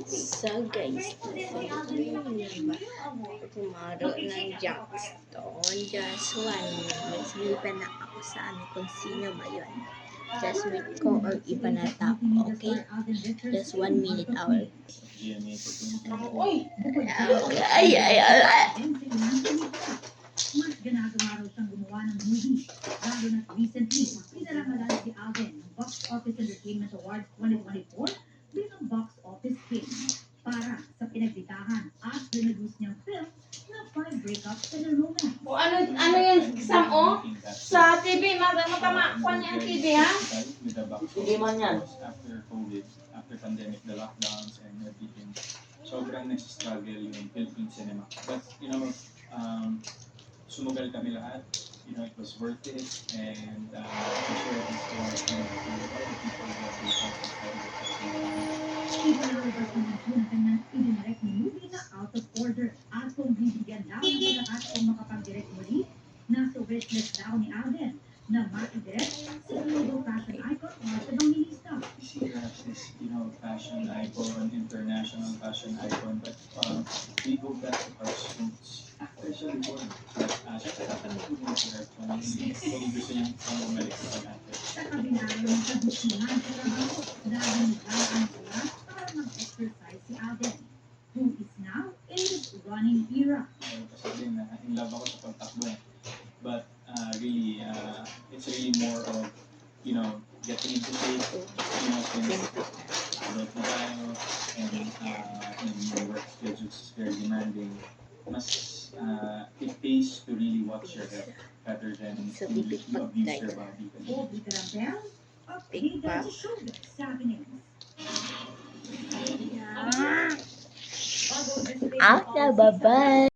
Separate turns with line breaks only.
So guys, tomorrow ng Junkstone. Just 1 minute. Magsilipan na ako sa kung sino ba yun. Just wait ko or iba na tao. Okay? Just 1 minute hour.
Mas ginagawa raw siyang gumawa ng movie. Lalo na recently, pinaramalala si Alden ng Box Office Entertainment Awards 2024 bilang box office king para sa pinagbitahan at dinadus niyang film na 5 breakups and a romance.
O ano yan, Sam, o? Sa TV, matama niya ang TV, ha?
Hindi man yan.
After COVID, after pandemic, the lockdowns and everything, sobrang nag-struggle yung Philippine cinema. But, sumugal kami lahat. It was worth it. And to share this story to all the people who have been affected by
Iba na rin ang ng kanyang idinirect na movie na Out of Order at kung bibigyan daw ng pagkakataong makapag-direct muli, nasa wishlist daw ni Alden na maki-direct si global fashion icon Martha Evangelista.
She has this, fashion icon, international fashion icon, but we go back to our roots. After siya before, syempre tatanong ko din si Herb kung gusto niyang bumalik sa pag-ate.
Sa kabila ng kagustuhan sa trabaho dahil naglaan sila para mag-exercise si Alden, who is now in his running era.
Kasi din, in love ako sa pagtakbo. But really, it's really more of, getting into shape, since adult na tayo, and your work schedule is very demanding. Mas it pays to really watch your health better than you abuse your body.
Bobby Carabel, updated sa showbiz happenings.
Out na, bye-bye!